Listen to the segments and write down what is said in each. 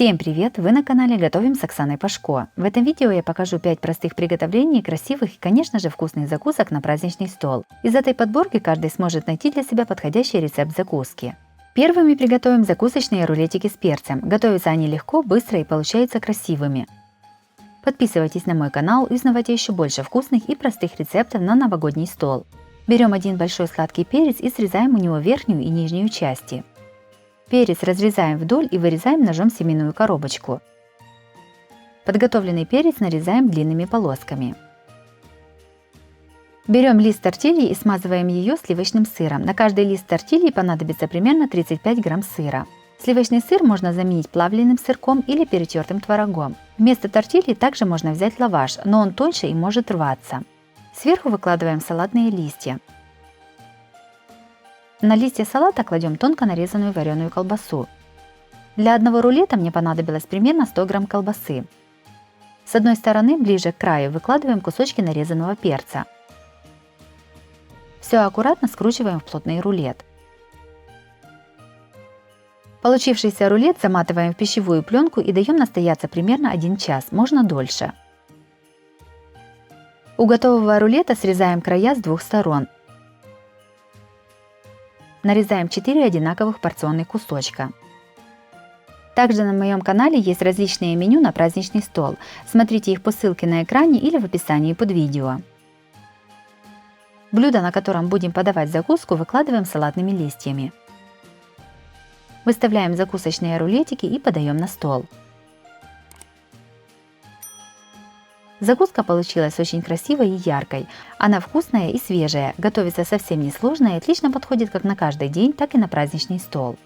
Всем привет! Вы на канале Готовим с Оксаной Пашко. В этом видео я покажу 5 простых приготовлений красивых и, конечно же, вкусных закусок на праздничный стол. Из этой подборки каждый сможет найти для себя подходящий рецепт закуски. Первыми приготовим закусочные рулетики с перцем. Готовятся они легко, быстро и получаются красивыми. Подписывайтесь на мой канал и узнавайте еще больше вкусных и простых рецептов на новогодний стол. Берем один большой сладкий перец и срезаем у него верхнюю и нижнюю части. Перец разрезаем вдоль и вырезаем ножом семенную коробочку. Подготовленный перец нарезаем длинными полосками. Берем лист тортильи и смазываем ее сливочным сыром. На каждый лист тортильи понадобится примерно 35 грамм сыра. Сливочный сыр можно заменить плавленным сырком или перетертым творогом. Вместо тортильи также можно взять лаваш, но он тоньше и может рваться. Сверху выкладываем салатные листья. На листья салата кладем тонко нарезанную вареную колбасу. Для одного рулета мне понадобилось примерно 100 грамм колбасы. С одной стороны, ближе к краю, выкладываем кусочки нарезанного перца. Все аккуратно скручиваем в плотный рулет. Получившийся рулет заматываем в пищевую пленку и даем настояться примерно 1 час, можно дольше. У готового рулета срезаем края с двух сторон. Нарезаем 4 одинаковых порционных кусочка. Также на моем канале есть различные меню на праздничный стол. Смотрите их по ссылке на экране или в описании под видео. Блюдо, на котором будем подавать закуску, выкладываем салатными листьями. Выставляем закусочные рулетики и подаем на стол. Закуска получилась очень красивой и яркой. Она вкусная и свежая, готовится совсем несложно и отлично подходит как на каждый день, так и на праздничный стол.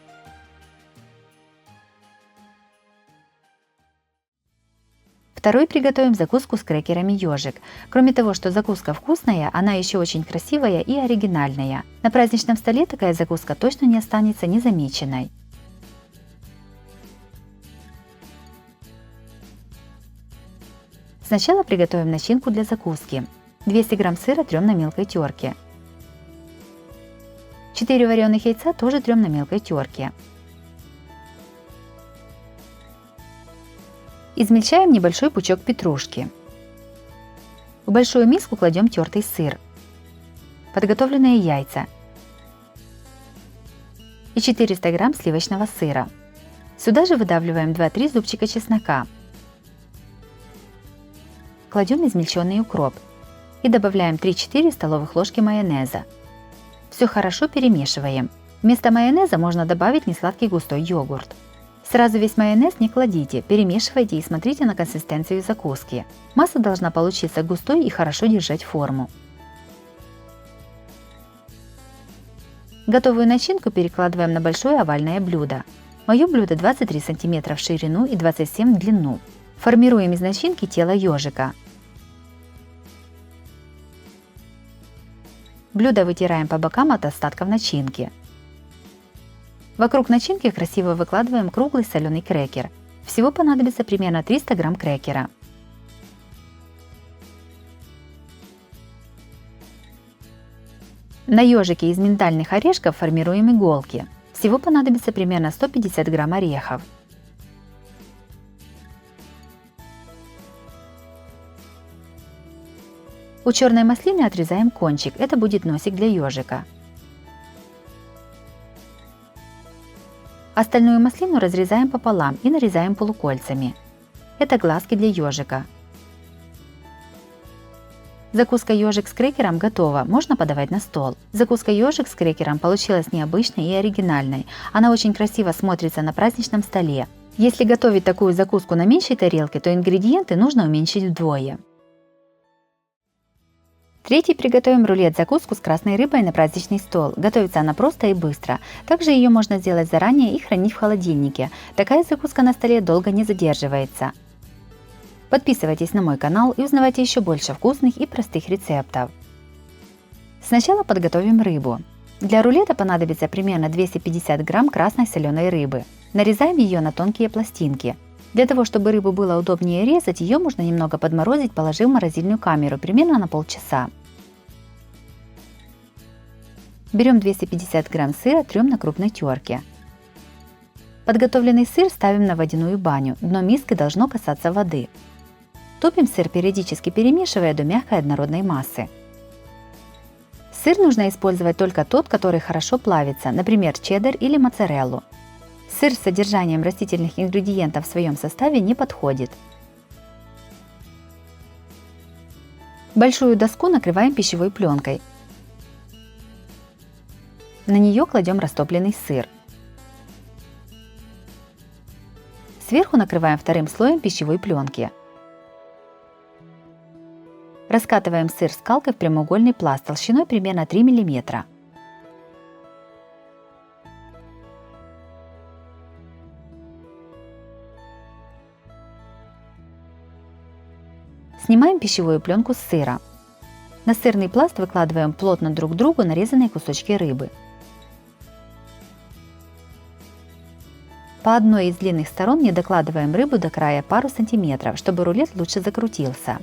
Второй приготовим закуску с крекерами ежик. Кроме того, что закуска вкусная, она еще очень красивая и оригинальная. На праздничном столе такая закуска точно не останется незамеченной. Сначала приготовим начинку для закуски. 200 грамм сыра трем на мелкой терке. 4 вареных яйца тоже трем на мелкой терке. Измельчаем небольшой пучок петрушки. В большую миску кладем тертый сыр, подготовленные яйца и 400 грамм сливочного сыра. Сюда же выдавливаем 2-3 зубчика чеснока. Кладем измельченный укроп и добавляем 3-4 столовых ложки майонеза. Все хорошо перемешиваем. Вместо майонеза можно добавить несладкий густой йогурт. Сразу весь майонез не кладите, перемешивайте и смотрите на консистенцию закуски. Масса должна получиться густой и хорошо держать форму. Готовую начинку перекладываем на большое овальное блюдо. Мое блюдо 23 см в ширину и 27 в длину. Формируем из начинки тело ежика. Блюдо вытираем по бокам от остатков начинки. Вокруг начинки красиво выкладываем круглый соленый крекер. Всего понадобится примерно 300 грамм крекера. На ежике из миндальных орешков формируем иголки. Всего понадобится примерно 150 грамм орехов. У черной маслины отрезаем кончик, это будет носик для ежика. Остальную маслину разрезаем пополам и нарезаем полукольцами. Это глазки для ежика. Закуска ежик с крекером готова, можно подавать на стол. Закуска ежик с крекером получилась необычной и оригинальной. Она очень красиво смотрится на праздничном столе. Если готовить такую закуску на меньшей тарелке, то ингредиенты нужно уменьшить вдвое. Третий приготовим рулет-закуску с красной рыбой на праздничный стол. Готовится она просто и быстро. Также ее можно сделать заранее и хранить в холодильнике. Такая закуска на столе долго не задерживается. Подписывайтесь на мой канал и узнавайте еще больше вкусных и простых рецептов. Сначала подготовим рыбу. Для рулета понадобится примерно 250 грамм красной соленой рыбы. Нарезаем ее на тонкие пластинки. Для того, чтобы рыбу было удобнее резать, ее можно немного подморозить, положив в морозильную камеру примерно на полчаса. Берем 250 грамм сыра, трем на крупной терке. Подготовленный сыр ставим на водяную баню, дно миски должно касаться воды. Топим сыр, периодически перемешивая до мягкой однородной массы. Сыр нужно использовать только тот, который хорошо плавится, например, чеддер или моцареллу. Сыр с содержанием растительных ингредиентов в своем составе не подходит. Большую доску накрываем пищевой пленкой. На нее кладем растопленный сыр. Сверху накрываем вторым слоем пищевой пленки. Раскатываем сыр скалкой в прямоугольный пласт толщиной примерно 3 мм. Снимаем пищевую пленку с сыра. На сырный пласт выкладываем плотно друг к другу нарезанные кусочки рыбы. По одной из длинных сторон не докладываем рыбу до края пару сантиметров, чтобы рулет лучше закрутился.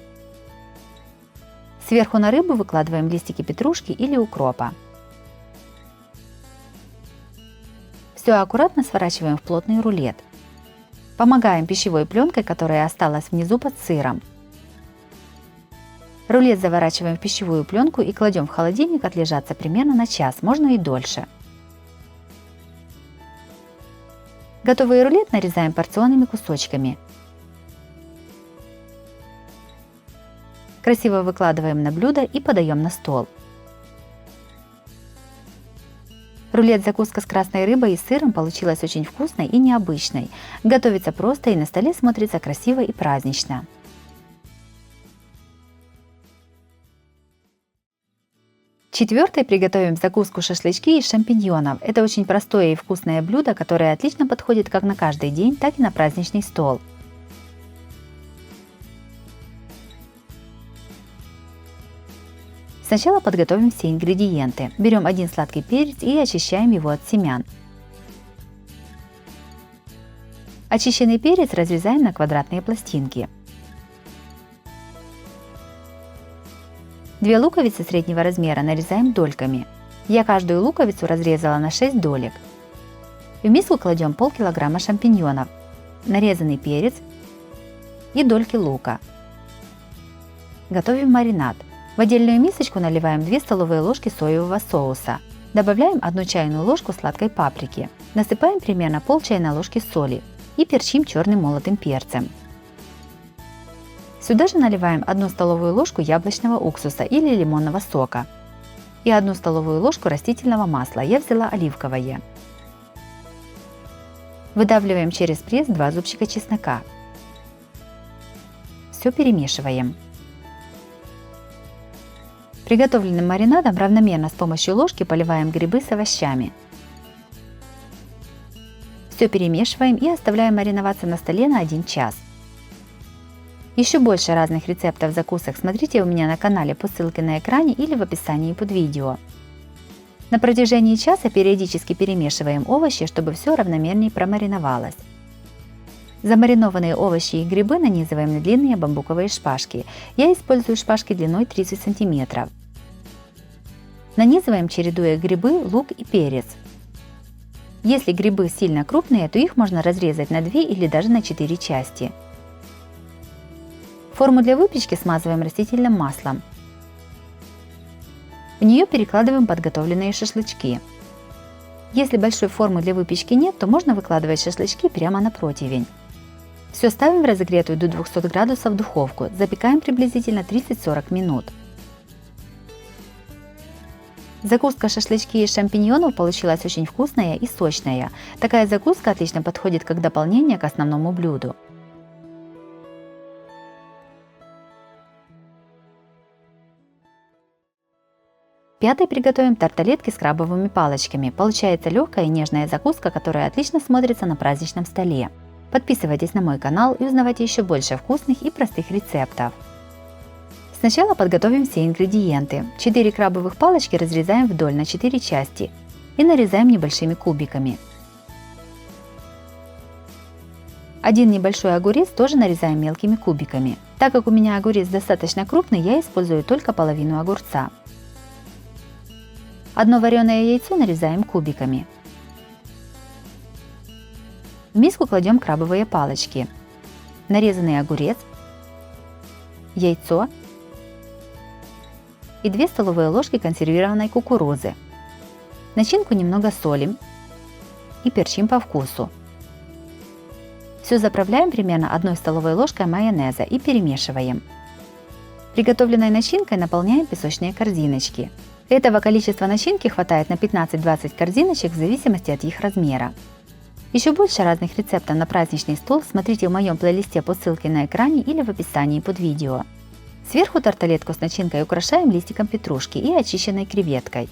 Сверху на рыбу выкладываем листики петрушки или укропа. Все аккуратно сворачиваем в плотный рулет. Помогаем пищевой пленкой, которая осталась внизу под сыром. Рулет заворачиваем в пищевую пленку и кладем в холодильник отлежаться примерно на час, можно и дольше. Готовый рулет нарезаем порционными кусочками. Красиво выкладываем на блюдо и подаем на стол. Рулет-закуска с красной рыбой и сыром получилась очень вкусной и необычной. Готовится просто и на столе смотрится красиво и празднично. Четвертое, приготовим закуску шашлычки из шампиньонов. Это очень простое и вкусное блюдо, которое отлично подходит как на каждый день, так и на праздничный стол. Сначала подготовим все ингредиенты. Берем один сладкий перец и очищаем его от семян. Очищенный перец разрезаем на квадратные пластинки. 2 луковицы среднего размера нарезаем дольками. Я каждую луковицу разрезала на 6 долек. В миску кладем полкилограмма шампиньонов, нарезанный перец и дольки лука. Готовим маринад. В отдельную мисочку наливаем 2 столовые ложки соевого соуса. Добавляем 1 чайную ложку сладкой паприки. Насыпаем примерно пол чайной ложки соли и перчим черным молотым перцем. Сюда же наливаем 1 столовую ложку яблочного уксуса или лимонного сока и 1 столовую ложку растительного масла, я взяла оливковое. Выдавливаем через пресс 2 зубчика чеснока. Все перемешиваем. Приготовленным маринадом равномерно с помощью ложки поливаем грибы с овощами. Все перемешиваем и оставляем мариноваться на столе на 1 час. Еще больше разных рецептов закусок смотрите у меня на канале по ссылке на экране или в описании под видео. На протяжении часа периодически перемешиваем овощи, чтобы все равномернее промариновалось. Замаринованные овощи и грибы нанизываем на длинные бамбуковые шпажки. Я использую шпажки длиной 30 см. Нанизываем, чередуя грибы, лук и перец. Если грибы сильно крупные, то их можно разрезать на 2 или даже на 4 части. Форму для выпечки смазываем растительным маслом. В нее перекладываем подготовленные шашлычки. Если большой формы для выпечки нет, то можно выкладывать шашлычки прямо на противень. Все ставим в разогретую до 200 градусов духовку, запекаем приблизительно 30-40 минут. Закуска шашлычки из шампиньонов получилась очень вкусная и сочная. Такая закуска отлично подходит как дополнение к основному блюду. Пятый, приготовим тарталетки с крабовыми палочками. Получается легкая и нежная закуска, которая отлично смотрится на праздничном столе. Подписывайтесь на мой канал и узнавайте еще больше вкусных и простых рецептов. Сначала подготовим все ингредиенты. 4 крабовых палочки разрезаем вдоль на 4 части и нарезаем небольшими кубиками. Один небольшой огурец тоже нарезаем мелкими кубиками. Так как у меня огурец достаточно крупный, я использую только половину огурца. Одно вареное яйцо нарезаем кубиками. В миску кладем крабовые палочки, нарезанный огурец, яйцо и 2 столовые ложки консервированной кукурузы. Начинку немного солим и перчим по вкусу. Все заправляем примерно 1 столовой ложкой майонеза и перемешиваем. Приготовленной начинкой наполняем песочные корзиночки. Этого количества начинки хватает на 15-20 корзиночек в зависимости от их размера. Еще больше разных рецептов на праздничный стол смотрите в моем плейлисте по ссылке на экране или в описании под видео. Сверху тарталетку с начинкой украшаем листиком петрушки и очищенной креветкой.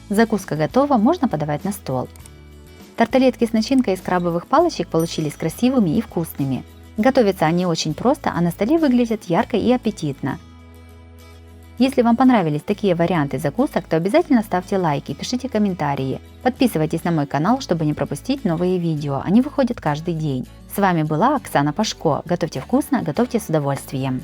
Закуска готова, можно подавать на стол. Тарталетки с начинкой из крабовых палочек получились красивыми и вкусными. Готовятся они очень просто, а на столе выглядят ярко и аппетитно. Если вам понравились такие варианты закусок, то обязательно ставьте лайки, пишите комментарии. Подписывайтесь на мой канал, чтобы не пропустить новые видео, они выходят каждый день. С вами была Оксана Пашко. Готовьте вкусно, готовьте с удовольствием.